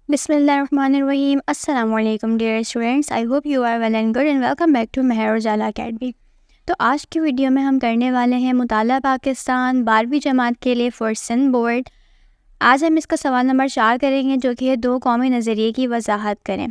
بسم اللہ الرحمن الرحیم. السلام علیکم dear students. I hope you are well and good and welcome back to Mehr Ujala academy. تو آج کی ویڈیو میں ہم کرنے والے ہیں مطالعہ پاکستان 12ویں جماعت کے لیے فار سندھ بورڈ. آج ہم اس کا سوال نمبر 4 کریں گے جو کہ دو قومی نظریے کی وضاحت کریں.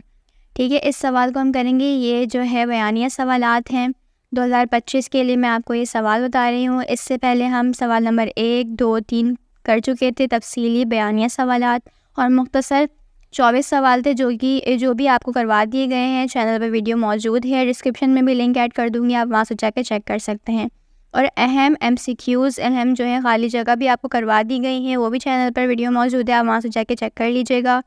ٹھیک ہے، اس سوال کو ہم کریں گے. یہ جو ہے بیانیہ سوالات ہیں 2025 کے لیے. میں آپ کو یہ سوال بتا رہی ہوں. اس سے پہلے ہم سوال نمبر 1 2 3 کر چکے تھے، تفصیلی بیانیہ سوالات، اور مختصر 24 سوال تھے جو بھی آپ کو کروا دیے گئے ہیں. چینل پہ ویڈیو موجود ہے، ڈسکرپشن میں بھی لنک ایڈ کر دوں گی، آپ وہاں سے جا کے چیک کر سکتے ہیں. اور اہم MCQs، اہم جو ہے خالی جگہ بھی آپ کو کروا دی گئی ہیں، وہ بھی چینل پر ویڈیو موجود ہے، آپ وہاں سے جا کے چیک کر لیجیے گا.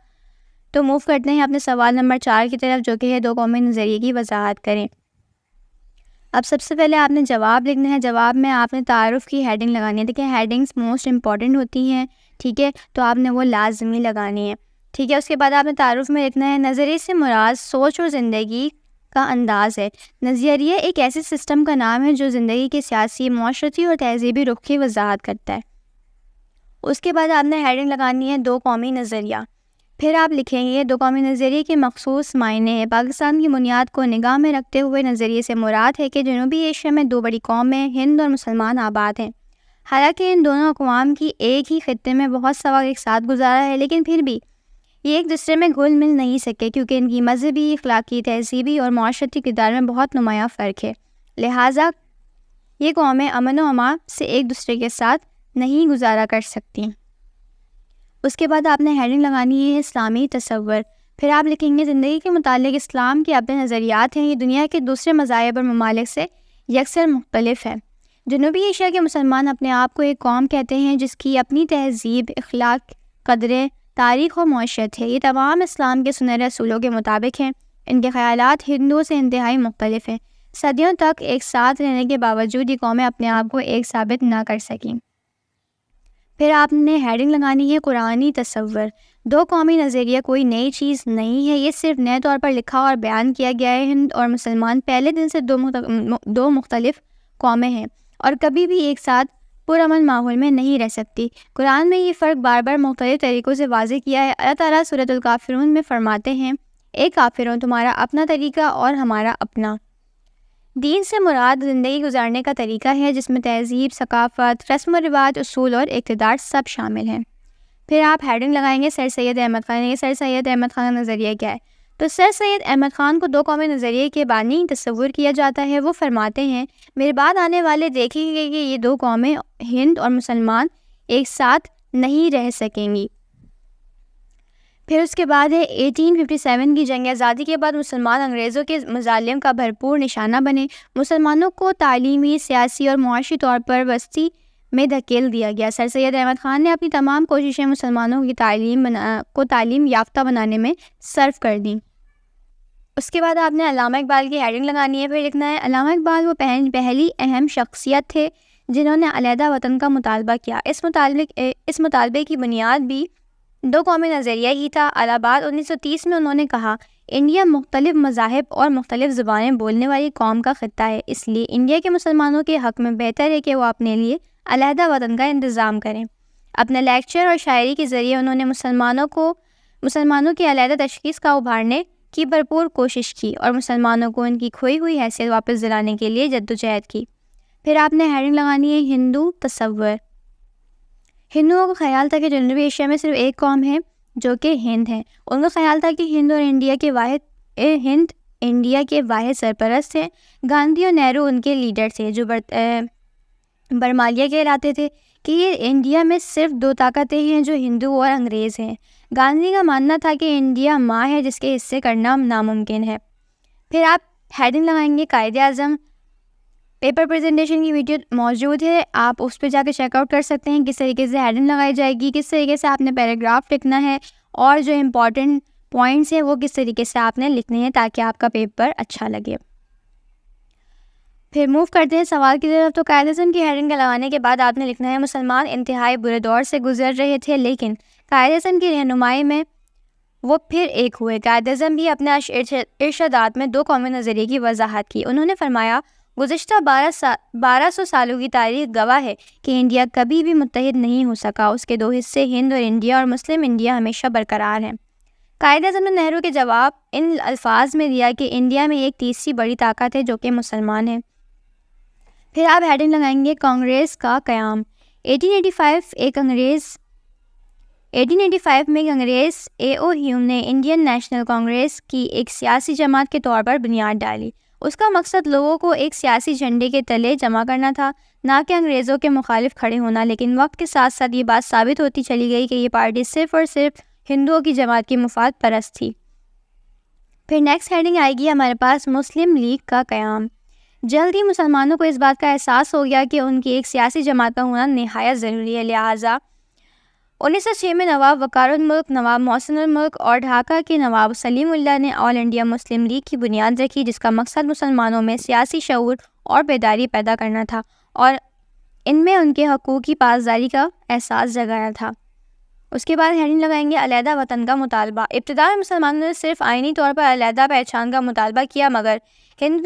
تو موو کرتے ہیں اپنے سوال نمبر 4 کی طرف، جو کہ ہے دو قومی نظریے کی وضاحت کریں. اب سب سے پہلے آپ نے جواب لکھنا ہے. جواب میں آپ نے تعارف کی ہیڈنگ لگانی ہے. دیکھیں ہیڈنگس موسٹ امپورٹنٹ ہوتی ہیں، ٹھیک ہے، تو آپ نے وہ لازمی لگانی ہے. ٹھیک ہے، اس کے بعد آپ نے تعارف میں لکھنا ہے نظریے سے مراد سوچ اور زندگی کا انداز ہے. نظریہ ایک ایسے سسٹم کا نام ہے جو زندگی کے سیاسی، معاشرتی اور تہذیبی رخ کی وضاحت کرتا ہے. اس کے بعد آپ نے ہیڈنگ لگانی ہے دو قومی نظریہ. پھر آپ لکھیں گے دو قومی نظریے کے مخصوص معنی ہے. پاکستان کی بنیاد کو نگاہ میں رکھتے ہوئے نظریے سے مراد ہے کہ جنوبی ایشیا میں دو بڑی قومیں ہند اور مسلمان آباد ہیں. حالانکہ ان دونوں اقوام کی ایک ہی خطے میں بہت سا وقت ایک ساتھ گزارا ہے، لیکن پھر بھی یہ ایک دوسرے میں گھل مل نہیں سکے کیونکہ ان کی مذہبی، اخلاقی، تہذیبی اور معاشرتی کردار میں بہت نمایاں فرق ہے. لہٰذا یہ قومیں امن و امان سے ایک دوسرے کے ساتھ نہیں گزارا کر سکتی. اس کے بعد آپ نے ہیڈنگ لگانی ہے اسلامی تصور. پھر آپ لکھیں گے زندگی کے متعلق اسلام کے اپنے نظریات ہیں. یہ دنیا کے دوسرے مذاہب اور ممالک سے یکسر مختلف ہے. جنوبی ایشیا کے مسلمان اپنے آپ کو ایک قوم کہتے ہیں جس کی اپنی تہذیب، اخلاق، قدریں، تاریخ و معاشرت ہے. یہ تمام اسلام کے سنہرے اصولوں کے مطابق ہیں. ان کے خیالات ہندوؤں سے انتہائی مختلف ہیں. صدیوں تک ایک ساتھ رہنے کے باوجود یہ قومیں اپنے آپ کو ایک ثابت نہ کر سکیں. پھر آپ نے ہیڈنگ لگانی ہے قرآنی تصور. دو قومی نظریہ کوئی نئی چیز نہیں ہے، یہ صرف نئے طور پر لکھا اور بیان کیا گیا ہے. ہند اور مسلمان پہلے دن سے دو مختلف قومیں ہیں اور کبھی بھی ایک ساتھ پرامن ماحول میں نہیں رہ سکتی. قرآن میں یہ فرق بار بار مختلف طریقوں سے واضح کیا ہے. اللہ تعالیٰ سورۃ الکافرون میں فرماتے ہیں اے کافروں، تمہارا اپنا طریقہ اور ہمارا اپنا. دین سے مراد زندگی گزارنے کا طریقہ ہے جس میں تہذیب، ثقافت، رسم و رواج، اصول اور اقتدار سب شامل ہیں. پھر آپ ہیڈنگ لگائیں گے سر سید احمد خان. یہ سر سید احمد خان کا نظریہ کیا ہے؟ تو سر سید احمد خان کو دو قومی نظریے کے بانی تصور کیا جاتا ہے. وہ فرماتے ہیں میرے بعد آنے والے دیکھیں گے کہ یہ دو قومیں ہند اور مسلمان ایک ساتھ نہیں رہ سکیں گی. پھر اس کے بعد ہے 1857 کی جنگ آزادی کے بعد مسلمان انگریزوں کے مظالم کا بھرپور نشانہ بنے. مسلمانوں کو تعلیمی، سیاسی اور معاشی طور پر وسطی میں دھکیل دیا گیا. سر سید احمد خان نے اپنی تمام کوششیں مسلمانوں کی تعلیم یافتہ بنانے میں صرف کر دیں. اس کے بعد آپ نے علامہ اقبال کی ہیڈنگ لگانی ہے. پھر لکھنا ہے علامہ اقبال وہ پہلی اہم شخصیت تھے جنہوں نے علیحدہ وطن کا مطالبہ کیا. اس مطالبے کی بنیاد بھی دو قومی نظریہ ہی تھا. الہ آباد 1930 میں انہوں نے کہا انڈیا مختلف مذاہب اور مختلف زبانیں بولنے والی قوم کا خطہ ہے، اس لیے انڈیا کے مسلمانوں کے حق میں بہتر ہے کہ وہ اپنے لیے علیحدہ وطن کا انتظام کریں. اپنے لیکچر اور شاعری کے ذریعے انہوں نے مسلمانوں کی علیحدہ تشخیص کا ابھارنے کی بھرپور کوشش کی اور مسلمانوں کو ان کی کھوئی ہوئی حیثیت واپس دلانے کے لیے جدوجہد کی. پھر آپ نے ہیڈنگ لگانی ہے ہندو تصور. ہندوؤں کا خیال تھا کہ جنوبی ایشیا میں صرف ایک قوم ہے جو کہ ہند ہے. ان کا خیال تھا کہ ہند انڈیا کے واحد سرپرست ہیں. گاندھی اور نہرو ان کے لیڈر تھے جو برمالیہ کہلاتے تھے کہ یہ انڈیا میں صرف دو طاقتیں ہیں جو ہندو اور انگریز ہیں. گاندھی کا ماننا تھا کہ انڈیا ماں ہے جس کے حصے کرنا ناممکن ہے. پھر آپ ہیڈنگ لگائیں گے قائد اعظم. پیپر پریزنٹیشن کی ویڈیو موجود ہے، آپ اس پہ جا کے چیک آؤٹ کر سکتے ہیں کس طریقے سے ہیڈنگ لگائی جائے گی، کس طریقے سے آپ نے پیراگراف لکھنا ہے اور جو امپورٹنٹ پوائنٹس ہیں وہ کس طریقے سے آپ نے لکھنے ہیں تاکہ آپ کا پیپر اچھا لگے. پھر موو کرتے ہیں سوال کی طرف. تو قائد اعظم کی ہیڈنگ لگانے کے بعد آپ نے لکھنا ہے مسلمان انتہائی برے دور سے گزر رہے تھے لیکن قائد اعظم کی رہنمائی میں وہ پھر ایک ہوئے. قائد اعظم بھی اپنے ارشادات میں دو قومی نظریے کی وضاحت کی. انہوں نے فرمایا گزشتہ 1200 سالوں کی تاریخ گواہ ہے کہ انڈیا کبھی بھی متحد نہیں ہو سکا. اس کے دو حصے ہند اور انڈیا اور مسلم انڈیا ہمیشہ برقرار ہیں. قائد اعظم نے نہرو کے جواب ان الفاظ میں دیا کہ انڈیا میں ایک تیسری بڑی طاقت ہے جو کہ مسلمان ہے۔ پھر آپ ہیڈنگ لگائیں گے کانگریس کا قیام۔ 1885 میں انگریز اے او ہیوم نے انڈین نیشنل کانگریس کی ایک سیاسی جماعت کے طور پر بنیاد ڈالی۔ اس کا مقصد لوگوں کو ایک سیاسی جھنڈے کے تلے جمع کرنا تھا، نہ کہ انگریزوں کے مخالف کھڑے ہونا، لیکن وقت کے ساتھ ساتھ یہ بات ثابت ہوتی چلی گئی کہ یہ پارٹی صرف اور صرف ہندوؤں کی جماعت کی مفاد پرست تھی۔ پھر نیکسٹ ہیڈنگ آئے گی ہمارے پاس مسلم لیگ کا قیام۔ جلد ہی مسلمانوں کو اس بات کا احساس ہو گیا کہ ان کی ایک سیاسی جماعت کا ہونا نہایت ضروری ہے، لہٰذا 1906 میں نواب وقار الملک، نواب محسن الملک اور ڈھاکہ کے نواب سلیم اللہ نے آل انڈیا مسلم لیگ کی بنیاد رکھی، جس کا مقصد مسلمانوں میں سیاسی شعور اور بیداری پیدا کرنا تھا اور ان میں ان کے حقوق کی پاسداری کا احساس جگایا تھا۔ اس کے بعد ہیڈنگ لگائیں گے علیحدہ وطن کا مطالبہ۔ ابتدا میں مسلمانوں نے صرف آئینی طور پر علیحدہ پہچان کا مطالبہ کیا، مگر ہندو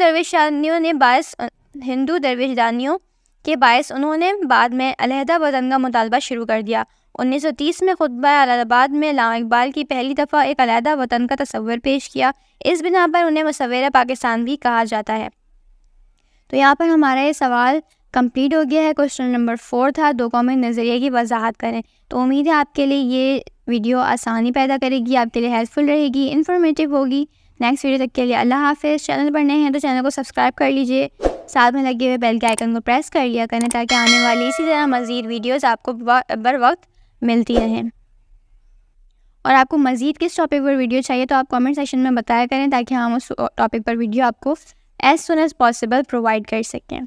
درویش دانیوں کے باعث انہوں نے بعد میں علیحدہ وطن کا مطالبہ شروع کر دیا۔ 1930 میں خطبہ الہ آباد میں علامہ اقبال کی پہلی دفعہ ایک علیحدہ وطن کا تصور پیش کیا، اس بنا پر انہیں مصور پاکستان بھی کہا جاتا ہے۔ تو یہاں پر ہمارا یہ سوال کمپلیٹ ہو گیا ہے۔ کوسچن نمبر 4 تھا 2 قومی نظریے کی وضاحت کریں۔ تو امید ہے آپ کے لیے یہ ویڈیو آسانی پیدا کرے گی، آپ کے لیے ہیلپ فل رہے گی، انفارمیٹیو ہوگی۔ نیکسٹ ویڈیو تک کے لیے اللہ حافظ۔ چینل پر نئے ہیں تو چینل کو سبسکرائب کر لیجئے، ساتھ میں لگے ہوئے بیل کے آئیکن کو پریس کر لیا کریں تاکہ آنے والی اسی طرح مزید ویڈیوز آپ کو بر وقت ملتی رہیں۔ اور آپ کو مزید کس ٹاپک پر ویڈیو چاہیے تو آپ کامنٹ سیکشن میں بتایا کریں تاکہ ہم اس ٹاپک پر ویڈیو آپ کو as soon as possible provide کر سکیں۔